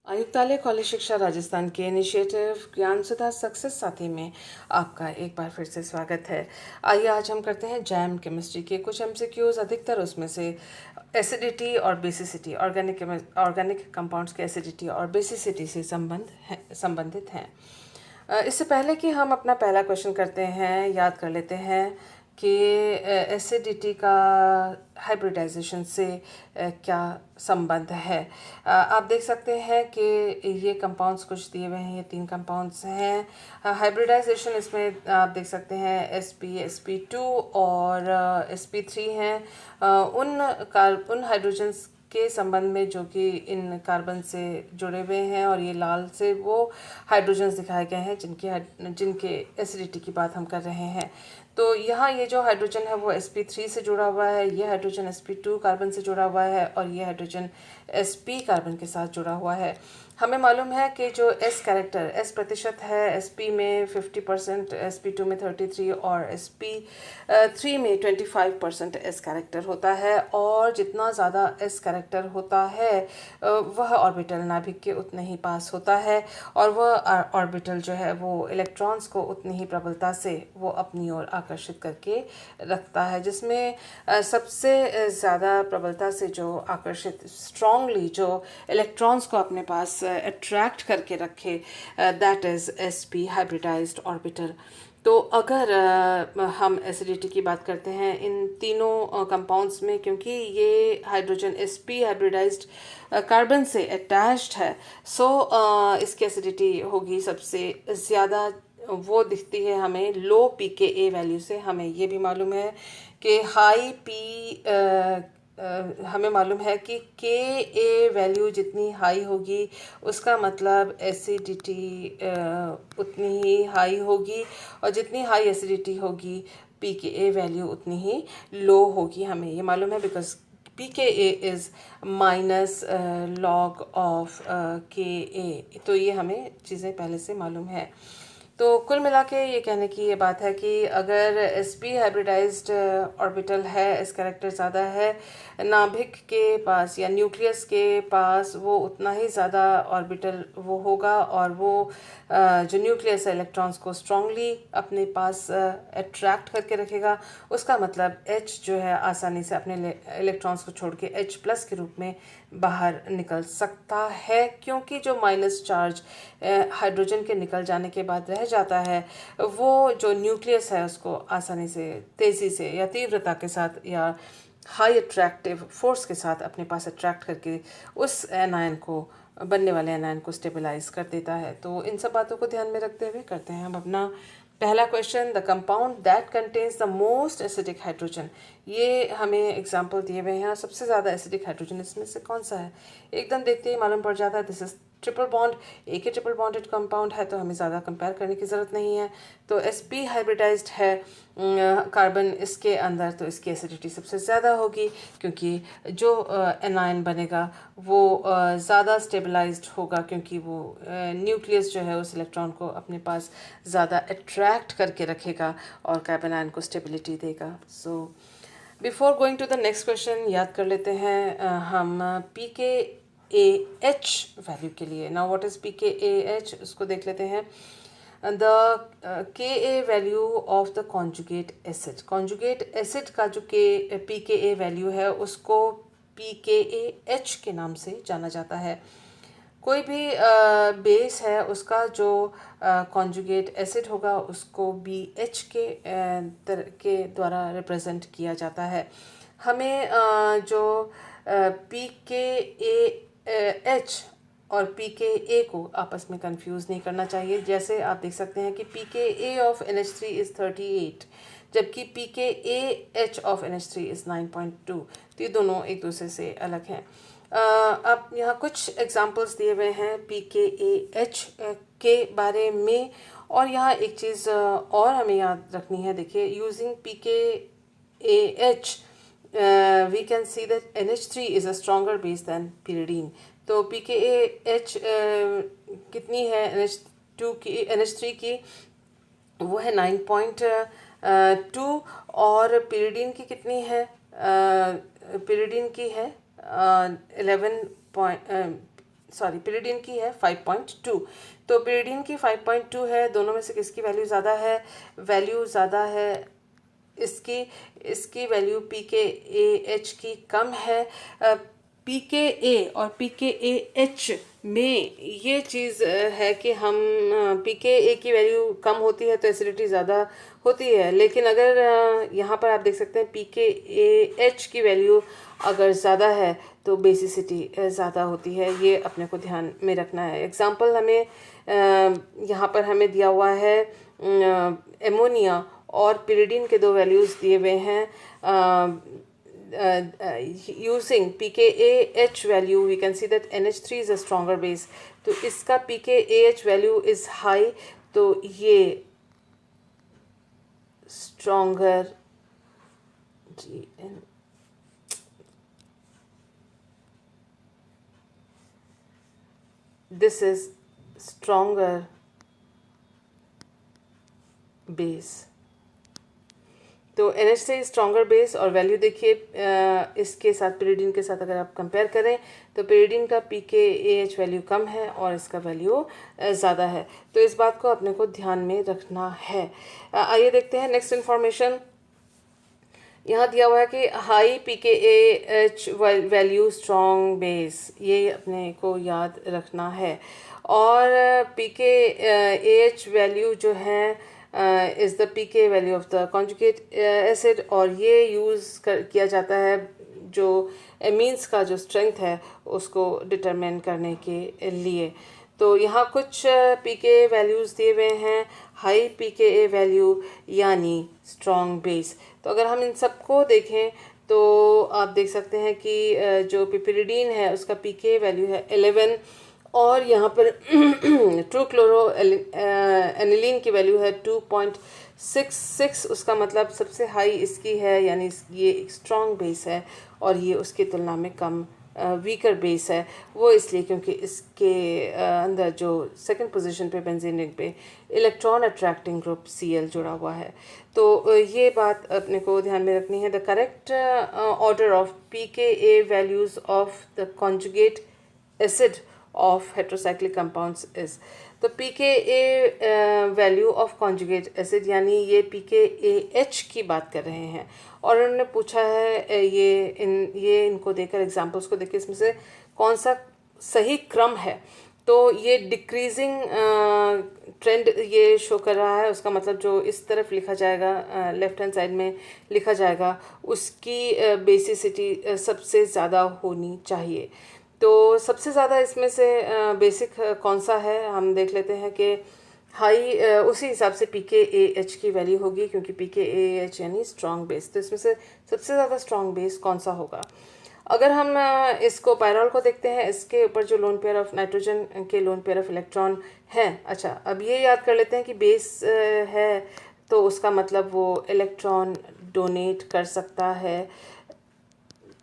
आयुक्तालय कॉलेज शिक्षा राजस्थान के इनिशिएटिव ज्ञान सुधा सक्सेस साथी में आपका एक बार फिर से स्वागत है। आइए आज हम करते हैं जैम केमिस्ट्री के कुछ एमसीक्यूज। अधिकतर उसमें से एसिडिटी और बेसिसिटी, ऑर्गेनिक कंपाउंड्स के एसिडिटी और बेसिसिटी से संबंधित हैं। इससे पहले कि हम अपना पहला क्वेश्चन करते हैं, याद कर लेते हैं कि एसिडिटी का हाइब्रिडाइजेशन से क्या संबंध है। आप देख सकते हैं कि ये कंपाउंड्स कुछ दिए हुए हैं, ये 3 कंपाउंड्स हैं। हाइब्रिडाइजेशन इसमें आप देख सकते हैं sp2 और sp3 हैं। उन हाइड्रोजन्स के संबंध में जो कि इन कार्बन से जुड़े हुए हैं, और ये लाल से वो हाइड्रोजन्स दिखाए गए हैं जिनके एसिडिटी की बात हम कर रहे हैं। तो यहाँ ये जो हाइड्रोजन है वो sp3 से जुड़ा हुआ है, ये हाइड्रोजन sp2 कार्बन से जुड़ा हुआ है, और ये हाइड्रोजन sp कार्बन के साथ जुड़ा हुआ है। हमें मालूम है कि जो s कैरेक्टर, s प्रतिशत है, sp में 50%, sp2 में 33 और sp3 में 25% s कैरेक्टर होता है। और जितना ज़्यादा s कैरेक्टर होता है वह ऑर्बिटल नाभिक के उतने ही पास होता है, और वह ऑर्बिटल जो है वो इलेक्ट्रॉन्स को उतनी ही प्रबलता से वो अपनी ओर आकर्षित करके रखता है। जिसमें सबसे ज़्यादा प्रबलता से जो आकर्षित, स्ट्रांगली जो इलेक्ट्रॉन्स को अपने पास अट्रैक्ट करके रखे, that is sp hybridised orbital. तो अगर हम एसिडिटी की बात करते हैं इन तीनों कंपाउंड्स में, क्योंकि ये हाइड्रोजन sp हाइब्रिडाइज्ड कार्बन से अटैच्ड है, सो इसकी एसिडिटी होगी सबसे ज़्यादा, वो दिखती है हमें लो pKa वैल्यू से। हमें ये भी मालूम है कि हमें मालूम है कि Ka वैल्यू जितनी हाई होगी उसका मतलब एसिडिटी उतनी ही हाई होगी, और जितनी हाई एसिडिटी होगी pKa वैल्यू उतनी ही लो होगी। हमें ये मालूम है because pKa is minus log of Ka। तो ये हमें चीज़ें पहले से मालूम है। तो कुल मिला के ये कहने की ये बात है कि अगर sp हाइब्रिडाइज्ड ऑर्बिटल है, इस कैरेक्टर ज़्यादा है, नाभिक के पास या न्यूक्लियस के पास वो उतना ही ज़्यादा ऑर्बिटल वो होगा, और वो जो न्यूक्लियस है इलेक्ट्रॉन्स को स्ट्रांगली अपने पास अट्रैक्ट करके रखेगा। उसका मतलब H जो है आसानी से अपने इलेक्ट्रॉन्स को छोड़ के H प्लस के रूप में बाहर निकल सकता है, क्योंकि जो माइनस चार्ज हाइड्रोजन के निकल जाने के बाद रह जाता है वो जो न्यूक्लियस है उसको आसानी से, तेज़ी से या तीव्रता के साथ या हाई अट्रैक्टिव फोर्स के साथ अपने पास अट्रैक्ट करके उस एनायन को, बनने वाले एनायन को स्टेबलाइज कर देता है। तो इन सब बातों को ध्यान में रखते हुए करते हैं हम अपना पहला question. The compound that contains the most acidic hydrogen, ये हमें एग्जाम्पल दिए हुए हैं। सबसे ज़्यादा एसिडिक हाइड्रोजन इसमें से कौन सा है, एकदम देखते ही मालूम पड़ जाता है। दिस इज ट्रिपल बॉन्ड, एक ही ट्रिपल बॉन्डेड कंपाउंड है, तो हमें ज़्यादा कंपेयर करने की ज़रूरत नहीं है। तो sp हाइब्रिडाइज्ड है कार्बन इसके अंदर, तो इसकी एसिडिटी सबसे ज़्यादा होगी, क्योंकि जो एनायन बनेगा वो ज़्यादा स्टेबलाइज्ड होगा, क्योंकि वो न्यूक्लियस जो है उस इलेक्ट्रॉन को अपने पास ज़्यादा अट्रैक्ट करके रखेगा और कार्बन आयन को स्टेबिलिटी देगा। So before going to the next question, याद कर लेते हैं हम pKa-H वैल्यू के लिए। नाउ व्हाट इज़ pKa-H, उसको देख लेते हैं। The Ka value of the conjugate acid, conjugate acid का जो pKa वैल्यू है उसको pKa-H के नाम से जाना जाता है। कोई भी बेस है उसका जो कॉन्जुगेट एसिड होगा उसको BH के द्वारा रिप्रेजेंट किया जाता है। हमें जो pKa-H और pKa को आपस में कंफ्यूज नहीं करना चाहिए। जैसे आप देख सकते हैं कि pKa ऑफ NH3 इज़ 38, जबकि pKa-H ऑफ NH3 इज़ 9.2। तो ये दोनों एक दूसरे से अलग हैं। अब यहाँ कुछ एग्जांपल्स दिए हुए हैं pKa-H के बारे में, और यहाँ एक चीज़ और हमें याद रखनी है। देखिए, using pKa-H we can see that NH3 is a stronger base than pyridine। तो pKa-H कितनी है NH3 की, वो है 9.2, और pyridine की कितनी है, pyridine की है 11 सॉरी पिरिडिन की है 5.2। तो पिरिडिन की 5.2 है, दोनों में से किसकी वैल्यू ज़्यादा है? वैल्यू ज़्यादा है इसकी, इसकी वैल्यू पी के ए एच की कम है। पी के ए और पी के ए एच में ये चीज़ है कि हम पी के ए की वैल्यू कम होती है तो एसिडिटी ज़्यादा होती है, लेकिन अगर यहाँ पर आप देख सकते हैं पी के ए एच की वैल्यू अगर ज़्यादा है तो बेसिसिटी ज़्यादा होती है। ये अपने को ध्यान में रखना है। एग्ज़ाम्पल हमें यहाँ पर हमें दिया हुआ है एमोनिया और पिरिडिन के दो वैल्यूज़ दिए हुए हैं। using pKAH value we can see that NH3 is a stronger base, तो इसका pKAH value is high, तो ये stronger this is stronger base। तो NH से स्ट्रॉन्गर बेस और वैल्यू देखिए इसके साथ पिरिडिन के साथ अगर आप कंपेयर करें तो पिरिडिन का pKAH वैल्यू कम है और इसका वैल्यू ज़्यादा है। तो इस बात को अपने को ध्यान में रखना है। आइए देखते हैं नेक्स्ट इन्फॉर्मेशन। यहाँ दिया हुआ है कि high pKAH value strong base, ये अपने को याद रखना है। और pKAH वैल्यू जो है is the pK value of the conjugate acid, और ये किया जाता है जो एमीन्स का जो स्ट्रेंथ है उसको डिटरमिन करने के लिए। तो यहाँ कुछ पीके वैल्यूज़ दिए हुए हैं, हाई पीके वैल्यू यानी स्ट्रॉन्ग बेस। तो अगर हम इन सबको देखें तो आप देख सकते हैं कि जो पिपिरिडीन है उसका पीके वैल्यू है 11, और यहाँ पर ट्रू क्लोरो एनिलीन की वैल्यू है 2.66। उसका मतलब सबसे हाई इसकी है, यानी ये एक स्ट्रॉन्ग बेस है और ये उसकी तुलना में कम वीकर बेस है। वो इसलिए क्योंकि इसके अंदर जो सेकंड पोजीशन पे बेंजीन रिंग पे इलेक्ट्रॉन अट्रैक्टिंग ग्रुप Cl जुड़ा हुआ है। तो ये बात अपने को ध्यान में रखनी है। The correct order of pKa values of the conjugate acid of heterocyclic compounds is, तो pKa value of conjugate acid यानी ये pKAH की बात कर रहे हैं, और उन्होंने पूछा है ये इनको देकर एग्जांपल्स को देखकर इसमें से कौन सा सही क्रम है। तो ये डिक्रीजिंग ट्रेंड ये शो कर रहा है, उसका मतलब जो इस तरफ लिखा जाएगा लेफ्ट हैंड साइड में लिखा जाएगा उसकी बेसिसिटी सबसे ज़्यादा होनी चाहिए। तो सबसे ज़्यादा इसमें से बेसिक कौन सा है हम देख लेते हैं कि हाई उसी हिसाब से pKAH की वैल्यू होगी, क्योंकि pKAH यानी स्ट्रॉन्ग बेस। तो इसमें से सबसे ज़्यादा स्ट्रॉन्ग बेस कौन सा होगा? अगर हम इसको पायरॉल को देखते हैं, इसके ऊपर जो लोन पेयर ऑफ नाइट्रोजन के लोन पेयर ऑफ इलेक्ट्रॉन हैं। अच्छा, अब ये याद कर लेते हैं कि बेस है तो उसका मतलब वो इलेक्ट्रॉन डोनेट कर सकता है,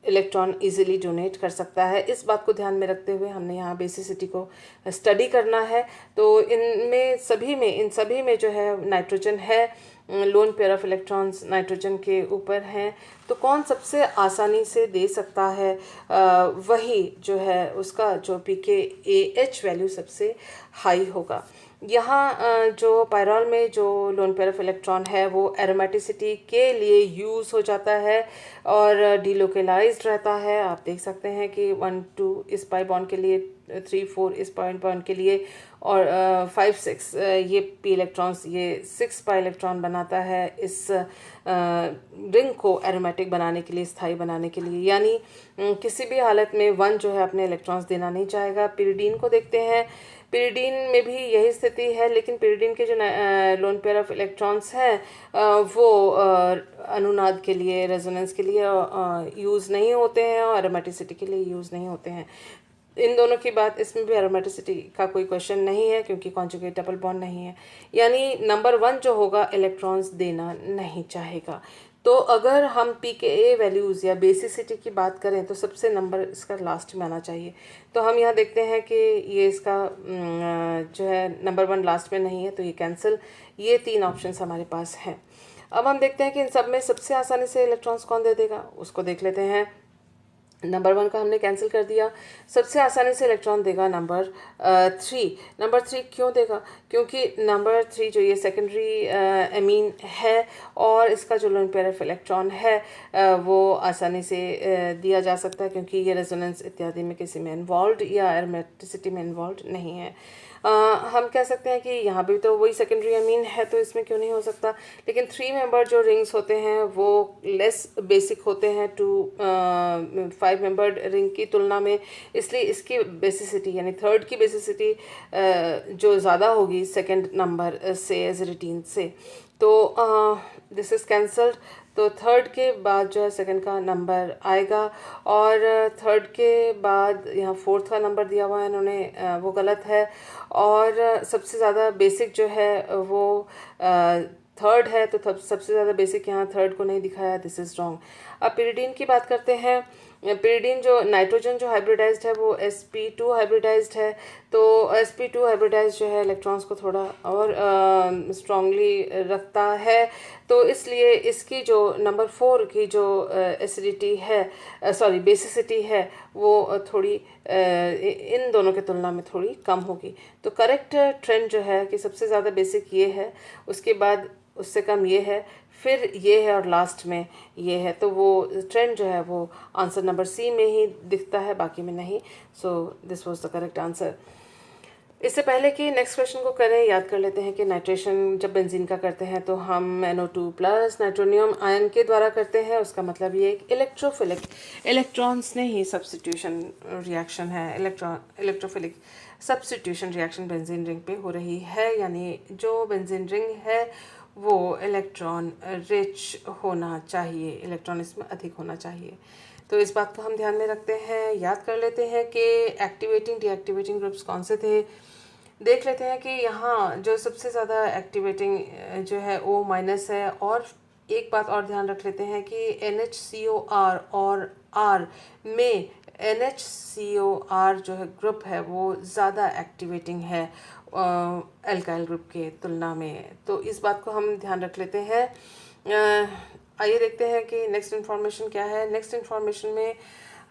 इलेक्ट्रॉन इजीली डोनेट कर सकता है। इस बात को ध्यान में रखते हुए हमने यहाँ बेसिसिटी को स्टडी करना है। तो इन सभी में जो है नाइट्रोजन है, loan pair of electrons nitrogen के ऊपर हैं, तो कौन सबसे आसानी से दे सकता है वही जो है उसका जो pKAH वैल्यू सबसे हाई होगा। यहाँ जो पायरॉल में जो लोन पेयर ऑफ इलेक्ट्रॉन है वो एरोमेटिसिटी के लिए यूज़ हो जाता है और डिलोकेलाइज्ड रहता है। आप देख सकते हैं कि 1-2 इस पाई बॉन्ड के लिए, 3-4 इस पाई बॉन्ड के लिए, और 5-6 ये पी इलेक्ट्रॉन्स ये 6 पाई इलेक्ट्रॉन बनाता है इस रिंग को एरोमेटिक बनाने के लिए, स्थायी बनाने के लिए। यानी किसी भी हालत में 1 जो है अपने इलेक्ट्रॉन्स देना नहीं चाहेगा। पिरिडीन को देखते हैं, पिरिडीन में भी यही स्थिति है, लेकिन पिरिडीन के जो लोन पेयर ऑफ इलेक्ट्रॉन्स हैं वो अनुनाद के लिए, रेजोनेंस के लिए यूज़ नहीं होते हैं और एरोमेटिसिटी के लिए यूज़ नहीं होते हैं। इन दोनों की बात, इसमें भी एरोमेटिसिटी का कोई क्वेश्चन नहीं है क्योंकि कॉन्जुगेट डबल बॉन्ड नहीं है। यानी नंबर 1 जो होगा इलेक्ट्रॉन्स देना नहीं चाहेगा। तो अगर हम pKa वैल्यूज़ या बेसिसिटी की बात करें तो सबसे नंबर इसका लास्ट में आना चाहिए। तो हम यहाँ देखते हैं कि ये इसका जो है नंबर 1 लास्ट में नहीं है, तो ये कैंसिल। ये 3 ऑप्शंस हमारे पास हैं। अब हम देखते हैं कि इन सब में सबसे आसानी से इलेक्ट्रॉन्स कौन दे देगा, उसको देख लेते हैं। नंबर 1 का हमने कैंसिल कर दिया। सबसे आसानी से इलेक्ट्रॉन देगा नंबर 3। नंबर 3 क्यों देगा? क्योंकि नंबर 3 जो ये सेकेंडरी एमीन है और इसका जो लोन पेयर ऑफ इलेक्ट्रॉन है वो आसानी से दिया जा सकता है, क्योंकि ये रेजोनेंस इत्यादि में किसी में इन्वॉल्व या एरोमेटिसिटी में इन्वॉल्व नहीं है। हम कह सकते हैं कि यहाँ भी तो वही सेकेंडरी अमीन है, तो इसमें क्यों नहीं हो सकता। लेकिन 3 मेंबर जो रिंग्स होते हैं वो लेस बेसिक होते हैं 5 मेंबर्ड रिंग की तुलना में, इसलिए इसकी बेसिसिटी यानी थर्ड की बेसिसिटी जो ज़्यादा होगी सेकंड नंबर से एजरिटीन से। तो दिस इज़ कैंसल्ड। तो थर्ड के बाद जो है सेकंड का नंबर आएगा, और थर्ड के बाद यहाँ फोर्थ का नंबर दिया हुआ है इन्होंने, वो गलत है। और सबसे ज़्यादा बेसिक जो है वो थर्ड है, तो सबसे ज़्यादा बेसिक यहाँ थर्ड को नहीं दिखाया, दिस इज़ रॉन्ग। अब पिरिडीन की बात करते हैं। पिरिडीन जो नाइट्रोजन जो हाइब्रिडाइज्ड है वो sp2 हाइब्रिडाइज्ड है। तो sp2 हाइब्रिडाइज्ड जो है इलेक्ट्रॉन्स को थोड़ा और स्ट्रांगली रखता है, तो इसलिए इसकी जो नंबर 4 की जो एसिडिटी है, सॉरी बेसिसिटी है, वो थोड़ी इन दोनों की तुलना में थोड़ी कम होगी। तो करेक्ट ट्रेंड जो है कि सबसे ज़्यादा बेसिक ये है, उसके बाद उससे कम ये है, फिर ये है, और लास्ट में ये है। तो वो ट्रेंड जो है वो आंसर नंबर सी में ही दिखता है, बाकी में नहीं। So this was the correct answer. इससे पहले कि नेक्स्ट क्वेश्चन को करें, याद कर लेते हैं कि नाइट्रेशन जब बेंजीन का करते हैं तो हम NO2+ नाइट्रोनियम आयन के द्वारा करते हैं। उसका मतलब ये एक इलेक्ट्रोफिलिक, इलेक्ट्रॉन्स ने ही सब्स्टिट्यूशन रिएक्शन है, electrophilic substitution reaction benzene ring पे हो रही है, यानी जो बेंजीन रिंग है वो इलेक्ट्रॉन रिच होना चाहिए, इलेक्ट्रॉन इसमें अधिक होना चाहिए। तो इस बात को हम ध्यान में रखते हैं। याद कर लेते हैं कि एक्टिवेटिंग डीएक्टिवेटिंग ग्रुप्स कौन से थे। देख लेते हैं कि यहाँ जो सबसे ज़्यादा एक्टिवेटिंग जो है O- है, और एक बात और ध्यान रख लेते हैं कि NHCOR और R में NHCOR जो है ग्रुप है वो ज़्यादा एक्टिवेटिंग है एल्काइल ग्रुप के तुलना में। तो इस बात को हम ध्यान रख लेते हैं। आइए देखते हैं कि नेक्स्ट इन्फॉर्मेशन क्या है। नेक्स्ट इन्फॉर्मेशन में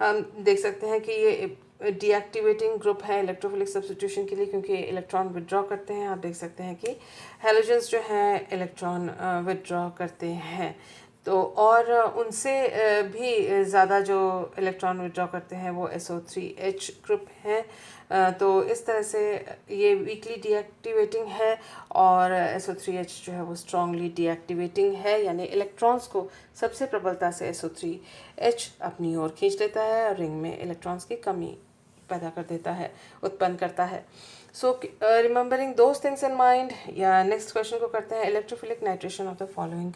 हम देख सकते हैं कि ये डीएक्टिवेटिंग ग्रुप है इलेक्ट्रोफिलिक सब्स्टिट्यूशन के लिए, क्योंकि इलेक्ट्रॉन विड्रॉ करते हैं। आप देख सकते हैं कि हैलोजेंस जो हैं इलेक्ट्रॉन विड्रॉ करते हैं, तो और उनसे भी ज़्यादा जो इलेक्ट्रॉन विड्रॉ करते हैं वो SO3H ग्रुप हैं। तो इस तरह से ये वीकली डीएक्टिवेटिंग है, और SO3H जो है वो स्ट्रांगली डीएक्टिवेटिंग है, यानी इलेक्ट्रॉन्स को सबसे प्रबलता से SO3H अपनी ओर खींच लेता है और रिंग में इलेक्ट्रॉन्स की कमी पैदा कर देता है, उत्पन्न करता है। So remembering those things in mind, या नेक्स्ट क्वेश्चन को करते हैं। Electrophilic nitration of the following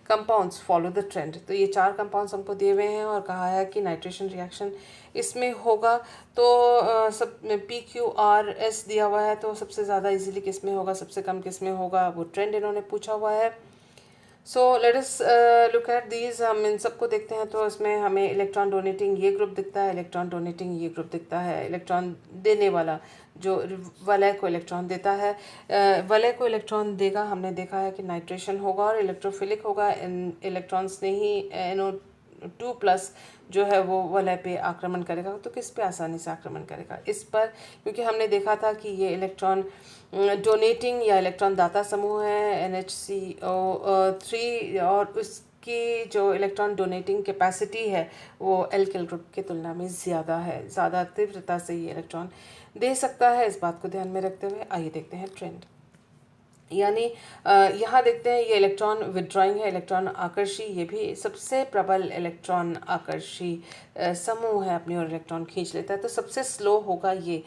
compounds follow the trend. तो ये 4 कंपाउंड्स हमको दिए हुए हैं और कहा है कि नाइट्रेशन रिएक्शन इसमें होगा। तो सब PQRS दिया हुआ है, तो सबसे ज़्यादा इजीली किस में होगा, सबसे कम किस में होगा, वो ट्रेंड इन्होंने पूछा हुआ है। So let us look at these. हम इन सबको देखते हैं तो इसमें हमें इलेक्ट्रॉन डोनेटिंग ये ग्रुप दिखता है, इलेक्ट्रॉन डोनेटिंग ये ग्रुप दिखता है। इलेक्ट्रॉन देने वाला जो वलय को इलेक्ट्रॉन देता है, वलय को इलेक्ट्रॉन देगा, हमने देखा है कि नाइट्रेशन होगा और इलेक्ट्रोफिलिक होगा। इन इलेक्ट्रॉन्स ने ही NO2+ जो है वो वलय पे आक्रमण करेगा। तो किस पे आसानी से आक्रमण करेगा? इस पर, क्योंकि हमने देखा था कि ये इलेक्ट्रॉन डोनेटिंग या इलेक्ट्रॉन दाता समूह है NHCO3, और उसकी जो इलेक्ट्रॉन डोनेटिंग कैपेसिटी है वो एल्किल ग्रुप की तुलना में ज़्यादा है, ज़्यादा तीव्रता से ये इलेक्ट्रॉन दे सकता है। इस बात को ध्यान में रखते हुए आइए देखते हैं ट्रेंड। यानी यहाँ देखते हैं ये इलेक्ट्रॉन विड्रॉइंग है, इलेक्ट्रॉन आकर्षी, ये भी सबसे प्रबल इलेक्ट्रॉन आकर्षी समूह है, अपनी ओर इलेक्ट्रॉन खींच लेता है। तो सबसे स्लो होगा ये।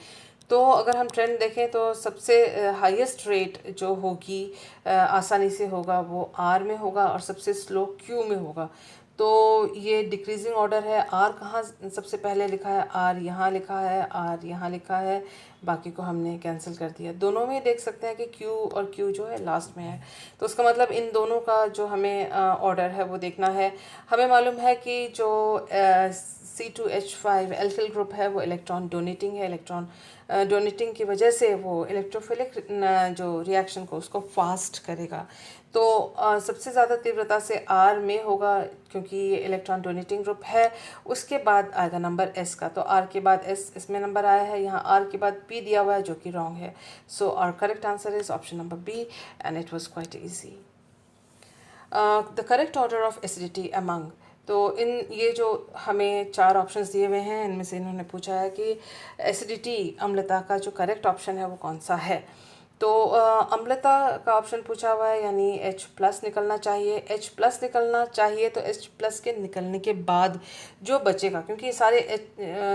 तो अगर हम ट्रेंड देखें तो सबसे हाईएस्ट रेट जो होगी आसानी से होगा वो R में होगा, और सबसे स्लो Q में होगा। तो ये डिक्रीजिंग ऑर्डर है। R कहाँ सबसे पहले लिखा है? R यहाँ लिखा है, R यहाँ लिखा है, बाकी को हमने कैंसिल कर दिया। दोनों में देख सकते हैं कि Q और Q जो है लास्ट में है, तो उसका मतलब इन दोनों का जो हमें ऑर्डर है वो देखना है। हमें मालूम है कि जो C2H5 एल्किल ग्रुप है, वो इलेक्ट्रॉन डोनेटिंग है। इलेक्ट्रॉन डोनेटिंग की वजह से वो इलेक्ट्रोफिलिक जो रिएक्शन को उसको फास्ट करेगा। तो सबसे ज़्यादा तीव्रता से R में होगा क्योंकि ये इलेक्ट्रॉन डोनेटिंग ग्रुप है। उसके बाद आएगा नंबर S का, तो R के बाद S इसमें नंबर आया है, यहाँ R के बाद P दिया हुआ है जो कि रॉन्ग है। So our correct answer is option number B and it was quite easy. The correct order of acidity among, तो इन ये जो हमें 4 ऑप्शंस दिए हुए हैं, इनमें से इन्होंने पूछा है कि एसिडिटी अम्लता का जो करेक्ट ऑप्शन है वो कौन सा है। तो अम्लता का ऑप्शन पूछा हुआ है, यानी H+ निकलना चाहिए। H+ निकलना चाहिए तो H+ के निकलने के बाद जो बचेगा, क्योंकि ये सारे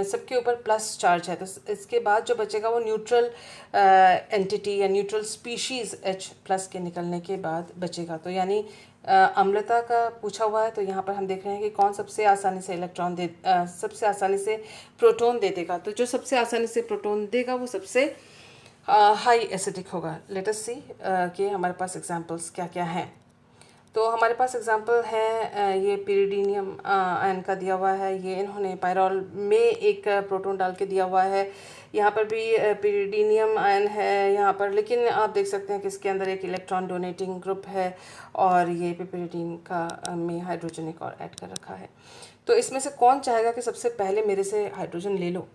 सबके ऊपर प्लस चार्ज है, तो इसके बाद जो बचेगा वो न्यूट्रल एंटिटी या न्यूट्रल स्पीशीज़ H+ के निकलने के बाद बचेगा। तो यानी अम्लता का पूछा हुआ है, तो यहाँ पर हम देख रहे हैं कि कौन सबसे आसानी से इलेक्ट्रॉन दे सबसे आसानी से प्रोटॉन दे देगा। तो जो सबसे आसानी से प्रोटॉन देगा वो सबसे हाई एसिडिक होगा। लेट अस सी कि हमारे पास एग्जांपल्स क्या क्या हैं। तो हमारे पास एग्जांपल है, ये पिरिडीनियम आयन का दिया हुआ है। ये इन्होंने पायरॉल में एक प्रोटॉन डाल के दिया हुआ है। यहाँ पर भी पिरिडीनियम आयन है यहाँ पर, लेकिन आप देख सकते हैं कि इसके अंदर एक इलेक्ट्रॉन डोनेटिंग ग्रुप है और ये पिरिडीन का में हाइड्रोजन एक और ऐड कर रखा है। तो इसमें से कौन चाहेगा कि सबसे पहले मेरे से हाइड्रोजन ले लो,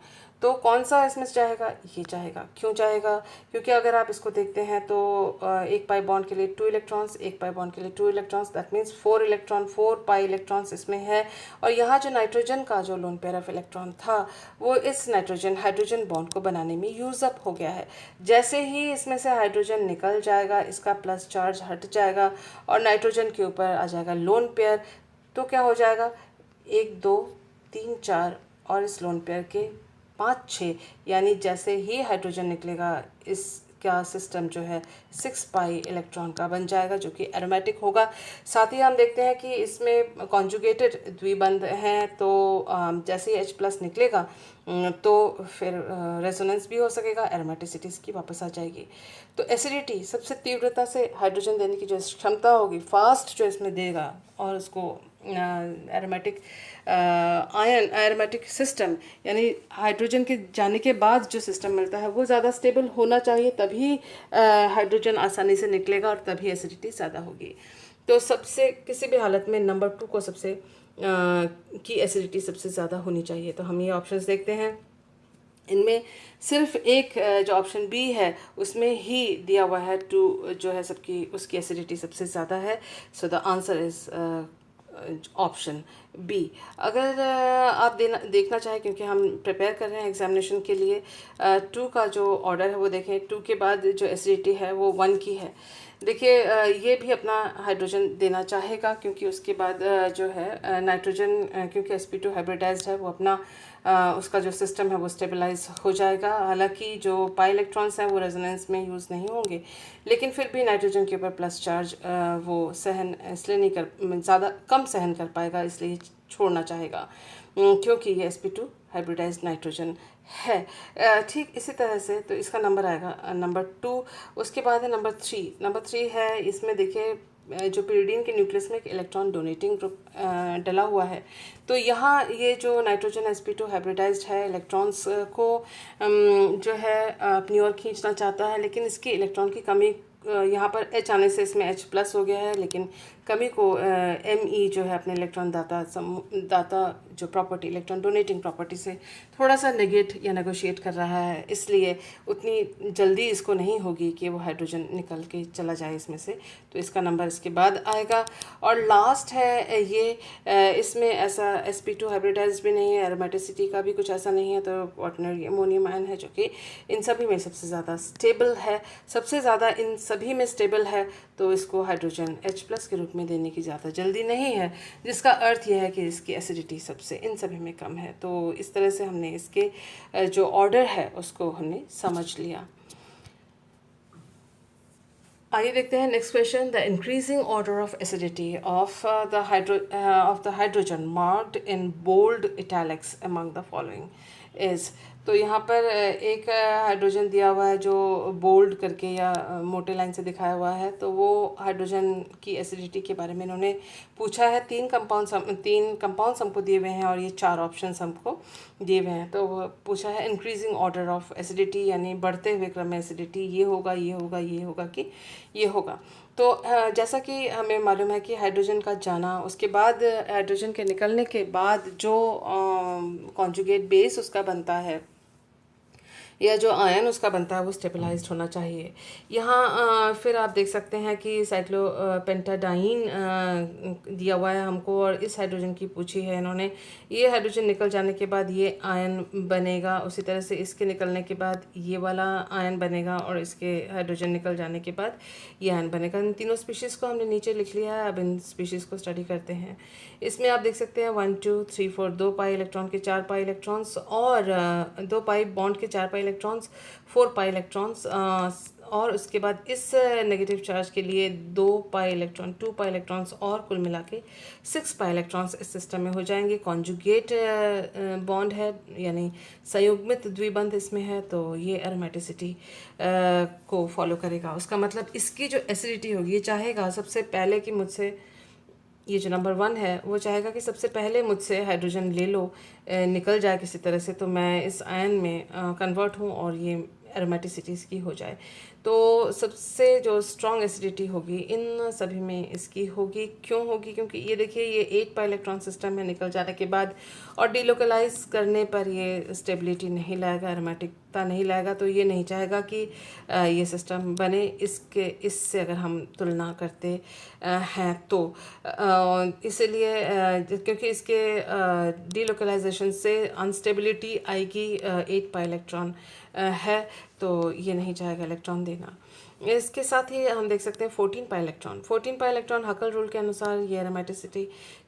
तो कौन सा इसमें से चाहेगा? ये चाहेगा। क्यों चाहेगा? क्योंकि अगर आप इसको देखते हैं तो एक पाई बॉन्ड के लिए 2 इलेक्ट्रॉन्स, एक पाई बॉन्ड के लिए 2 electrons, that means 4 electron, 4 pi electrons इसमें है। और यहाँ जो नाइट्रोजन का जो लोन पेयर ऑफ इलेक्ट्रॉन था वो इस नाइट्रोजन हाइड्रोजन बॉन्ड को बनाने में यूज़ अप हो गया है। जैसे ही इसमें से हाइड्रोजन निकल जाएगा, इसका प्लस चार्ज हट जाएगा और नाइट्रोजन के ऊपर आ जाएगा लोन पेयर, तो क्या हो जाएगा? 1 2 3 4 और इस लोन पेयर के 5 6, यानी जैसे ही हाइड्रोजन निकलेगा इसका सिस्टम जो है 6 पाई इलेक्ट्रॉन का बन जाएगा जो कि एरोमेटिक होगा। साथ ही हम देखते हैं कि इसमें कॉन्जुगेटेड द्विबंध हैं, तो जैसे ही H+ निकलेगा तो फिर रेजोनेंस भी हो सकेगा, एरोमेटिसिटी की वापस आ जाएगी। तो एसिडिटी सबसे तीव्रता से हाइड्रोजन देने की जो क्षमता होगी, फास्ट जो इसमें देगा, और उसको एरोमेटिक आयन एरोमेटिक सिस्टम यानी हाइड्रोजन के जाने के बाद जो सिस्टम मिलता है वो ज़्यादा स्टेबल होना चाहिए, तभी हाइड्रोजन आसानी से निकलेगा और तभी एसिडिटी ज़्यादा होगी। तो सबसे किसी भी हालत में नंबर 2 को सबसे की एसिडिटी सबसे ज़्यादा होनी चाहिए। तो हम ये ऑप्शंस देखते हैं, इनमें सिर्फ एक जो ऑप्शन बी है उसमें ही दिया हुआ है 2 जो है सबकी उसकी एसिडिटी सबसे ज़्यादा है। So the answer is option B. अगर आप देखना चाहें, क्योंकि हम प्रिपेयर कर रहे हैं एग्जामिनेशन के लिए, 2 का जो ऑर्डर है वो देखें। 2 के बाद जो एसिडिटी है वो 1 की है। देखिए ये भी अपना हाइड्रोजन देना चाहेगा, क्योंकि उसके बाद जो है नाइट्रोजन, क्योंकि sp2 हाइब्रिडाइज्ड है, वो अपना उसका जो सिस्टम है वो स्टेबलाइज हो जाएगा। हालांकि जो पाई इलेक्ट्रॉन्स हैं वो रेजोनेंस में यूज़ नहीं होंगे, लेकिन फिर भी नाइट्रोजन के ऊपर प्लस चार्ज वो सहन इसलिए नहीं कर ज़्यादा कम सहन कर पाएगा, इसलिए छोड़ना चाहेगा, क्योंकि ये sp2 हाइब्रिडाइज्ड नाइट्रोजन है। ठीक इसी तरह से तो इसका नंबर आएगा नंबर 2। उसके बाद है नंबर 3। नंबर 3 है, इसमें देखिए जो पिरिडीन के न्यूक्लियस में एक इलेक्ट्रॉन डोनेटिंग ग्रुप डला हुआ है। तो यहाँ ये जो नाइट्रोजन sp2 हाइब्रिडाइज्ड है इलेक्ट्रॉन्स को जो है अपनी ओर खींचना चाहता है, लेकिन इसकी इलेक्ट्रॉन की कमी यहाँ पर H आने से इसमें H+ हो गया है, लेकिन कमी को Me जो है अपने इलेक्ट्रॉन दाता जो प्रॉपर्टी इलेक्ट्रॉन डोनेटिंग प्रॉपर्टी से थोड़ा सा नेगेट या नेगोशिएट कर रहा है, इसलिए उतनी जल्दी इसको नहीं होगी कि वो हाइड्रोजन निकल के चला जाए इसमें से। तो इसका नंबर इसके बाद आएगा। और लास्ट है ये, इसमें ऐसा sp2 हाइब्रिडाइज्ड भी नहीं है, एरोमेटिसिटी का भी कुछ ऐसा नहीं है, तो ऑर्डिनरी अमोनियम आयन है जो कि इन सभी में सबसे ज़्यादा स्टेबल है, सबसे ज़्यादा इन सभी में स्टेबल है। तो इसको हाइड्रोजन H+ के रूप में देने की ज़्यादा जल्दी नहीं है, जिसका अर्थ यह है कि इसकी एसिडिटी सबसे इन सभी में कम है। तो इस तरह से हमने इसके जो ऑर्डर है उसको हमने समझ लिया। आइए देखते हैं next question. The increasing order of acidity of the hydrogen marked in bold italics among the following is. तो यहाँ पर एक हाइड्रोजन दिया हुआ है जो बोल्ड करके या मोटे लाइन से दिखाया हुआ है, तो वो हाइड्रोजन की एसिडिटी के बारे में इन्होंने पूछा है। तीन कंपाउंड्स हमको दिए हुए हैं और ये 4 ऑप्शंस हमको दिए हुए हैं। तो वो पूछा है इंक्रीजिंग ऑर्डर ऑफ एसिडिटी, यानी बढ़ते हुए क्रम में एसिडिटी, ये होगा ये होगा ये होगा कि ये होगा। तो जैसा कि हमें मालूम है कि हाइड्रोजन का जाना, उसके बाद हाइड्रोजन के निकलने के बाद जो कॉन्जुगेट बेस उसका बनता है या जो आयन उसका बनता है वो स्टेबलाइज्ड होना चाहिए। यहाँ फिर आप देख सकते हैं कि साइक्लोपेंटाडाइन दिया हुआ है हमको और इस हाइड्रोजन की पूछी है इन्होंने। ये हाइड्रोजन निकल जाने के बाद ये आयन बनेगा, उसी तरह से इसके निकलने के बाद ये वाला आयन बनेगा और इसके हाइड्रोजन निकल जाने के बाद ये आयन बनेगा। इन तीनों स्पीशीज़ को हमने नीचे लिख लिया है, अब इन स्पीशीज़ को स्टडी करते हैं। इसमें आप देख सकते हैं 1 2 3 4 2 पाई इलेक्ट्रॉन के 4 पाई इलेक्ट्रॉन्स और 2 पाई बॉन्ड के 4 पाई इलेक्ट्रॉन्स, 4 पाई इलेक्ट्रॉन्स और उसके बाद इस नेगेटिव चार्ज के लिए 2 पाई इलेक्ट्रॉन, 2 पाई इलेक्ट्रॉन्स और कुल मिला के 6 पाई इलेक्ट्रॉन्स इस सिस्टम में हो जाएंगे। कॉन्जुगेट बॉन्ड है यानी संयुग्मित द्विबंध इसमें है, तो ये एरोमेटिसिटी को फॉलो करेगा। उसका मतलब इसकी जो एसिडिटी होगी ये चाहेगा सबसे पहले कि मुझसे, ये जो नंबर 1 है वो चाहेगा कि सबसे पहले मुझसे हाइड्रोजन ले लो, निकल जाए किसी तरह से, तो मैं इस आयन में कन्वर्ट हूँ और ये एरोमेटिसिटी इसकी हो जाए। तो सबसे जो स्ट्रॉन्ग एसिडिटी होगी इन सभी में इसकी होगी। क्यों होगी? क्योंकि ये देखिए ये 8 पाई इलेक्ट्रॉन सिस्टम में निकल जाने के बाद और डिलोकलाइज करने पर ये स्टेबिलिटी नहीं लाएगा, एरोमेटिकता नहीं लाएगा, तो ये नहीं चाहेगा कि ये सिस्टम बने। इससे अगर हम तुलना करते हैं तो इसलिए क्योंकि इसके डिलोकलाइजेशन से अनस्टेबिलिटी आएगी, 8 पाई इलेक्ट्रॉन है, तो ये नहीं चाहेगा इलेक्ट्रॉन देना। इसके साथ ही हम देख सकते हैं 14 पाई इलेक्ट्रॉन हकल रूल के अनुसार ये एरोमेटिसिटी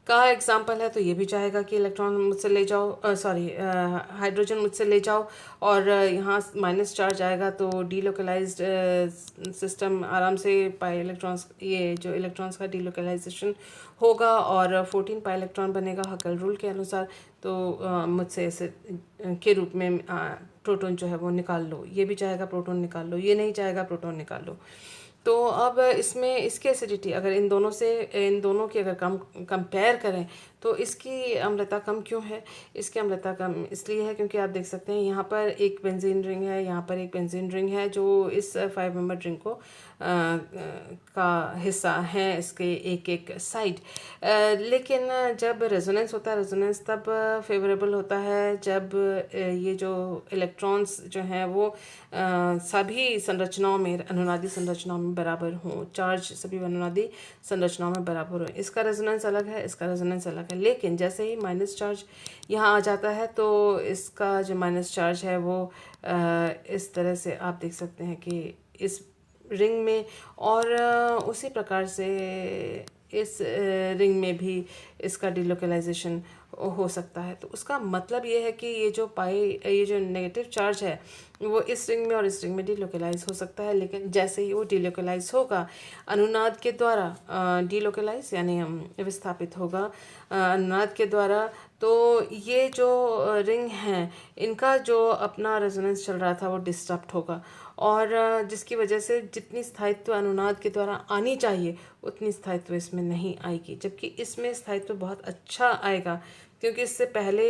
का एग्जाम्पल है, तो ये भी चाहेगा कि इलेक्ट्रॉन मुझसे ले जाओ, हाइड्रोजन मुझसे ले जाओ और यहाँ माइनस चार्ज आएगा तो डीलोकलाइज्ड सिस्टम आराम से पाई इलेक्ट्रॉन्स, ये जो इलेक्ट्रॉन्स का डीलोकलाइजेशन होगा और 14 पाई इलेक्ट्रॉन बनेगा हकल रूल के अनुसार। तो मुझसे ऐसे के रूप में प्रोटॉन जो है वो निकाल लो, ये भी चाहेगा प्रोटॉन निकाल लो, ये नहीं चाहेगा प्रोटॉन निकाल लो। तो अब इसमें इसकी एसिडिटी अगर इन दोनों की अगर कंपेयर करें तो इसकी अम्लता कम क्यों है? इसकी अम्लता कम इसलिए है क्योंकि आप देख सकते हैं यहाँ पर एक बेंजीन रिंग है, यहाँ पर एक बेंजीन रिंग है जो इस 5 मेंबर रिंग को का हिस्सा है, इसके एक एक साइड। लेकिन जब रेजोनेंस होता है, रेजोनेंस तब फेवरेबल होता है जब ये जो इलेक्ट्रॉन्स जो हैं वो सभी संरचनाओं में, अनुनादी संरचनाओं में बराबर हों, चार्ज सभी अनुनादी संरचनाओं में बराबर हों। इसका रेजोनेंस अलग है, इसका रेजोनेंस अलग है, लेकिन जैसे ही माइनस चार्ज यहाँ आ जाता है तो इसका जो माइनस चार्ज है वो इस तरह से आप देख सकते हैं कि इस रिंग में और उसी प्रकार से इस रिंग में भी इसका डिलोकलाइजेशन हो सकता है। तो उसका मतलब ये है कि ये जो नेगेटिव चार्ज है वो इस रिंग में और इस रिंग में डिलोकलाइज हो सकता है, लेकिन जैसे ही वो डिलोकलाइज होगा अनुनाद के द्वारा, डिलोकलाइज यानी विस्थापित होगा अनुनाद के द्वारा, तो ये जो रिंग हैं इनका जो अपना रेजोनेंस चल रहा था वो डिस्टर्ब होगा और जिसकी वजह से जितनी स्थायित्व अनुनाद के द्वारा आनी चाहिए उतनी स्थायित्व इसमें नहीं आएगी, जबकि इसमें स्थायित्व बहुत अच्छा आएगा क्योंकि इससे पहले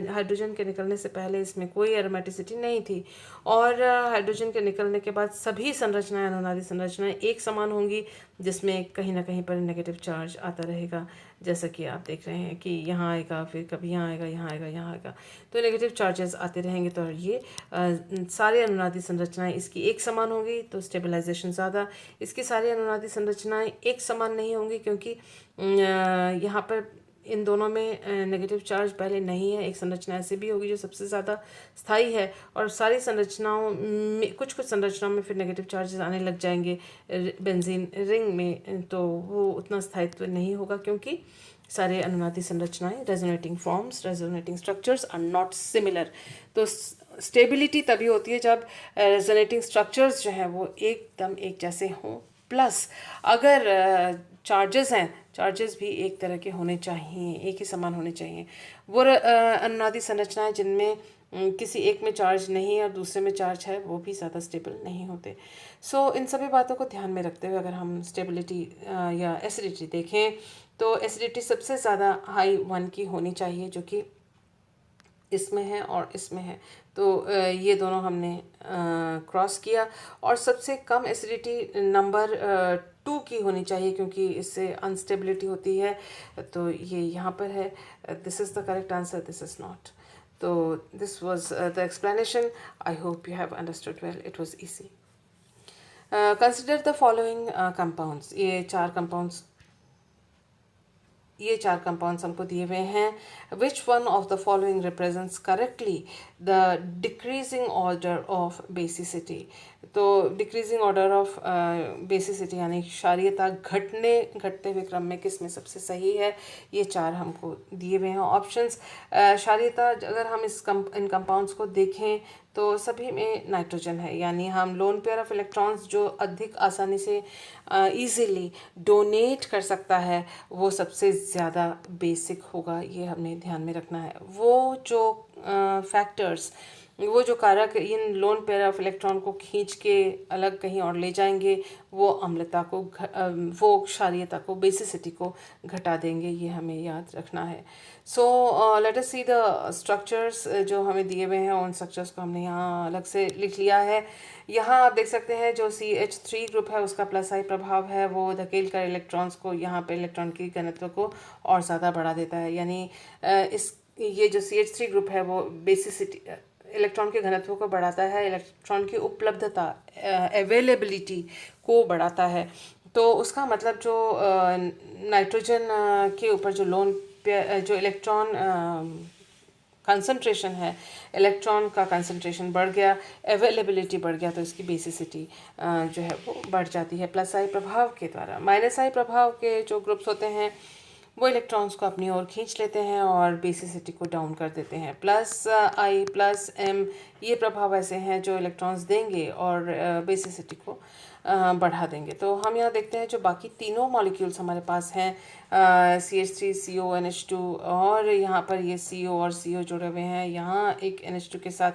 हाइड्रोजन के निकलने से पहले इसमें कोई एरोमेटिसिटी नहीं थी और हाइड्रोजन के निकलने के बाद सभी संरचनाएं, अनुनादी संरचनाएं एक समान होंगी जिसमें कहीं ना कहीं पर नेगेटिव चार्ज आता रहेगा, जैसा कि आप देख रहे हैं कि यहाँ आएगा, फिर कभी यहाँ आएगा, यहाँ आएगा, यहाँ आएगा, तो नेगेटिव चार्जेस आते रहेंगे। तो ये सारी अनुनादी संरचनाएं इसकी एक समान होंगी तो स्टेबलाइजेशन ज़्यादा। इसकी सारी अनुनादी संरचनाएं एक समान नहीं होंगी क्योंकि यहाँ पर इन दोनों में नेगेटिव चार्ज पहले नहीं है। एक संरचना ऐसी भी होगी जो सबसे ज़्यादा स्थायी है और सारी संरचनाओं में कुछ संरचनाओं में फिर नेगेटिव चार्जेस आने लग जाएंगे बेंजीन रिंग में, तो वो उतना स्थायित्व नहीं होगा क्योंकि सारे अनुनादी संरचनाएं, resonating forms, resonating structures are not similar. तो स्टेबिलिटी तभी होती है जब रेजोनेटिंग स्ट्रक्चर्स जो हैं वो एकदम एक जैसे हों, प्लस अगर चार्जेस हैं, चार्जेस भी एक तरह के होने चाहिए, एक ही समान होने चाहिए। वो अनुनादी संरचनाएं जिनमें किसी एक में चार्ज नहीं और दूसरे में चार्ज है, वो भी ज़्यादा स्टेबल नहीं होते। सो इन सभी बातों को ध्यान में रखते हुए अगर हम स्टेबिलिटी या एसिडिटी देखें, तो एसिडिटी सबसे ज़्यादा हाई 1 की होनी चाहिए, जो कि इसमें है और इसमें है। तो ये दोनों हमने क्रॉस किया। और सबसे कम एसिडिटी नंबर 2 की होनी चाहिए, क्योंकि इससे अनस्टेबिलिटी होती है। तो ये यहाँ पर है। This is the correct answer, this is not. तो this was the explanation. I hope you have understood well, it was easy. Consider the following compounds. ये चार कंपाउंड्स हमको दिए हुए हैं। Which one of the following represents correctly the decreasing order of basicity. तो decreasing order of basicity यानी क्षारीयता घटते हुए क्रम में किस में सबसे सही है, ये चार हमको दिए हुए हैं ऑप्शंस। क्षारीयता अगर हम इन कंपाउंड्स को देखें तो सभी में नाइट्रोजन है, यानी हम लोन पेयर ऑफ इलेक्ट्रॉन्स जो अधिक आसानी से इजीली डोनेट कर सकता है वो सबसे ज़्यादा बेसिक होगा। ये हमने ध्यान में रखना है। वो जो फैक्टर्स, वो जो कारक इन लोन पेयर ऑफ इलेक्ट्रॉन को खींच के अलग कहीं और ले जाएंगे, वो अम्लता को वो क्षारीयता को, बेसिसिटी को घटा देंगे। ये हमें याद रखना है। So let us see the structures जो हमें दिए हुए हैं। उन स्ट्रक्चर्स को हमने यहाँ अलग से लिख लिया है। यहाँ आप देख सकते हैं जो CH3 ग्रुप है उसका प्लस आई प्रभाव है, वो धकेल कर इलेक्ट्रॉन्स को, यहाँ पे इलेक्ट्रॉन की घनत्व को और ज़्यादा बढ़ा देता है। यानी ये जो CH3 ग्रुप है वो बेसिसिटी, इलेक्ट्रॉन के घनत्व को बढ़ाता है, इलेक्ट्रॉन की उपलब्धता, अवेलेबिलिटी को बढ़ाता है। तो उसका मतलब जो नाइट्रोजन के ऊपर जो इलेक्ट्रॉन कंसंट्रेशन है, इलेक्ट्रॉन का कंसंट्रेशन बढ़ गया, अवेलेबिलिटी बढ़ गया, तो इसकी बेसिसिटी जो है वो बढ़ जाती है प्लस आई प्रभाव के द्वारा। माइनस आई प्रभाव के जो ग्रुप्स होते हैं वो इलेक्ट्रॉन्स को अपनी ओर खींच लेते हैं और बेसिसिटी को डाउन कर देते हैं। प्लस आई प्लस एम ये प्रभाव ऐसे हैं जो इलेक्ट्रॉन्स देंगे और बेसिसिटी को बढ़ा देंगे। तो हम यहाँ देखते हैं जो बाकी तीनों मॉलिक्यूल्स हमारे पास हैं, CH3 CO NH2, और यहाँ पर ये CO और CO जुड़े हुए हैं। यहाँ एक NH2 के साथ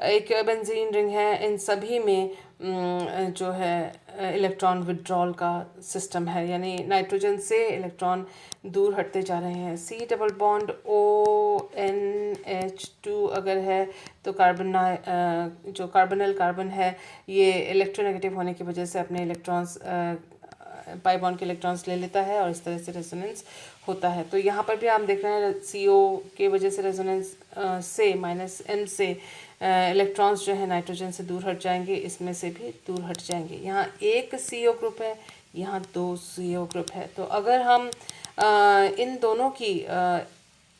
एक बेंजीन रिंग है। इन सभी में जो है इलेक्ट्रॉन विड्रॉल का सिस्टम है, यानी नाइट्रोजन से इलेक्ट्रॉन दूर हटते जा रहे हैं। C डबल बॉन्ड ONH2 अगर है तो जो कार्बनल कार्बन है ये इलेक्ट्रोनेगेटिव होने की वजह से अपने इलेक्ट्रॉन्स पाई बॉन्ड के इलेक्ट्रॉन्स ले लेता है और इस तरह से रेजोनेंस होता है। तो यहाँ पर भी आप देख रहे हैं CO के वजह से रेजोनेंस से -M से इलेक्ट्रॉन्स जो है नाइट्रोजन से दूर हट जाएंगे, इसमें से भी दूर हट जाएंगे। यहाँ एक CO ग्रुप है, यहाँ 2 CO ग्रुप है। तो अगर हम इन दोनों की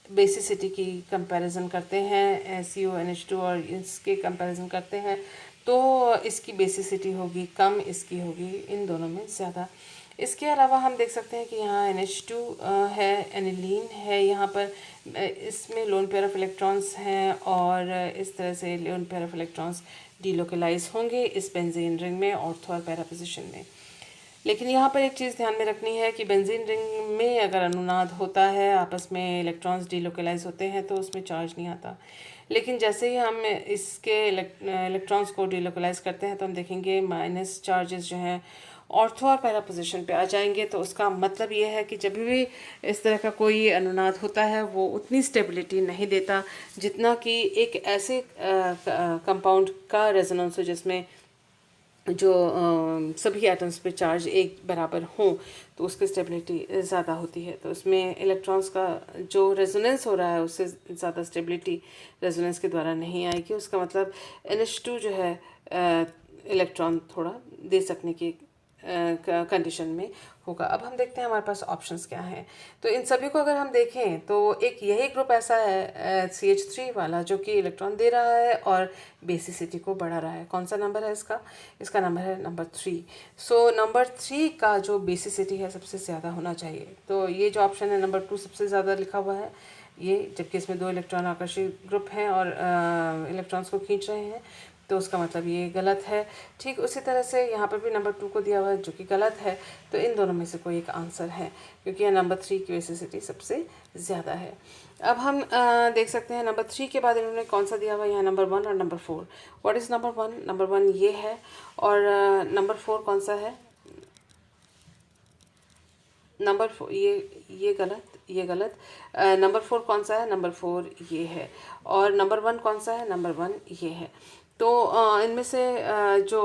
बेसिसिटी की कंपैरिजन करते हैं, CO NH2 और इसके कंपैरिजन करते हैं, तो इसकी बेसिसिटी होगी कम, इसकी होगी इन दोनों में ज़्यादा। इसके अलावा हम देख सकते हैं कि यहाँ NH2 है, एनिलीन है, यहाँ पर इसमें लोन पेयर ऑफ इलेक्ट्रॉन्स हैं और इस तरह से lone pair of electrons delocalise होंगे इस बेंजीन रिंग में ऑर्थो और पैरा पोजिशन में। लेकिन यहाँ पर एक चीज़ ध्यान में रखनी है कि बेंजीन रिंग में अगर अनुनाद होता है, आपस में इलेक्ट्रॉन्स डीलोकलाइज होते हैं, तो उसमें चार्ज नहीं आता। लेकिन जैसे ही हम इसके इलेक्ट्रॉन्स को डीलोकलाइज करते हैं तो हम देखेंगे माइनस चार्जेस जो हैं ऑर्थो और पैरा पोजिशन पे आ जाएंगे। तो उसका मतलब ये है कि जब भी इस तरह का कोई अनुनाद होता है वो उतनी स्टेबिलिटी नहीं देता जितना कि एक ऐसे कंपाउंड का रेजोनेंस हो जिसमें जो सभी एटम्स पे चार्ज एक बराबर हों, तो उसकी स्टेबिलिटी ज़्यादा होती है। तो उसमें इलेक्ट्रॉन्स का जो रेजोनेंस हो रहा है उससे ज़्यादा स्टेबिलिटी रेजोनेंस के द्वारा नहीं आएगी। उसका मतलब NH2 जो है इलेक्ट्रॉन थोड़ा दे सकने की कंडीशन में होगा। अब हम देखते हैं हमारे पास ऑप्शंस क्या हैं। तो इन सभी को अगर हम देखें तो एक यही ग्रुप ऐसा है CH3 वाला जो कि इलेक्ट्रॉन दे रहा है और बेसिसिटी को बढ़ा रहा है। कौन सा नंबर है इसका? इसका नंबर है नंबर 3। सो नंबर 3 का जो बेसिसिटी है सबसे ज़्यादा होना चाहिए। तो ये जो ऑप्शन है नंबर 2 सबसे ज़्यादा लिखा हुआ है ये, जबकि इसमें 2 इलेक्ट्रॉन आकर्षित ग्रुप हैं और इलेक्ट्रॉन्स को खींच रहे हैं, तो उसका मतलब ये गलत है। ठीक उसी तरह से यहाँ पर भी नंबर 2 को दिया हुआ है जो कि गलत है। तो इन दोनों में से कोई एक आंसर है, क्योंकि यह नंबर 3 की बेसिसिटी सबसे ज़्यादा है। अब हम देख सकते हैं नंबर 3 के बाद इन्होंने कौन सा दिया हुआ है, यहाँ नंबर 1 और number 4। What is number 1? Number 1 ये है, और नंबर 4 कौन सा है? नंबर 4 ये गलत, ये गलत। नंबर 4 कौन सा है? नंबर 4 ये है। और नंबर 1 कौन सा है? नंबर 1 ये है। तो इनमें से जो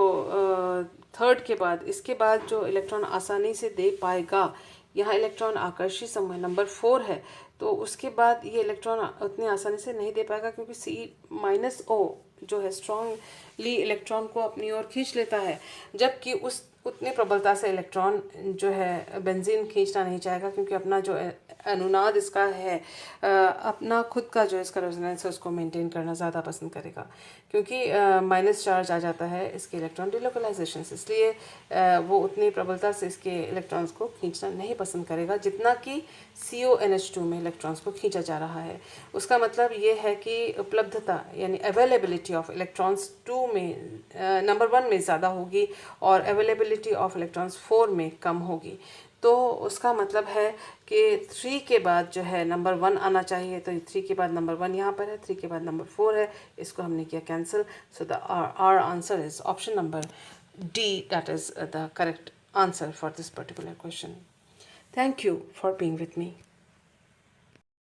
थर्ड के बाद, इसके बाद जो इलेक्ट्रॉन आसानी से दे पाएगा, यहाँ इलेक्ट्रॉन आकर्षी समूह नंबर 4 है, तो उसके बाद ये इलेक्ट्रॉन उतनी आसानी से नहीं दे पाएगा, क्योंकि C-O जो है स्ट्रांगली इलेक्ट्रॉन को अपनी ओर खींच लेता है, जबकि उस उतनी प्रबलता से इलेक्ट्रॉन जो है बेंजीन खींचना नहीं चाहेगा, क्योंकि अपना जो अनुनाद इसका है, अपना खुद का जो इसका रेजोनेंस है उसको मेंटेन करना ज़्यादा पसंद करेगा, क्योंकि माइनस चार्ज आ जाता है इसके इलेक्ट्रॉन डिलोकलाइजेशन से, इसलिए वो उतनी प्रबलता से इसके इलेक्ट्रॉन्स को खींचना नहीं पसंद करेगा जितना कि CONH2 में इलेक्ट्रॉन्स को खींचा जा रहा है। उसका मतलब ये है कि उपलब्धता यानी अवेलेबिलिटी ऑफ इलेक्ट्रॉन्स 2 में नंबर 1 में ज़्यादा होगी, और अवेलेबिलिटी ऑफ इलेक्ट्रॉन्स 4 में कम होगी। तो उसका मतलब है कि 3 के बाद जो है नंबर 1 आना चाहिए, तो 3 के बाद नंबर 1 यहाँ पर है, 3 के बाद नंबर 4 है, इसको हमने किया cancel. So the our answer is option number D, that is the correct answer for this particular question. Thank you for being with me.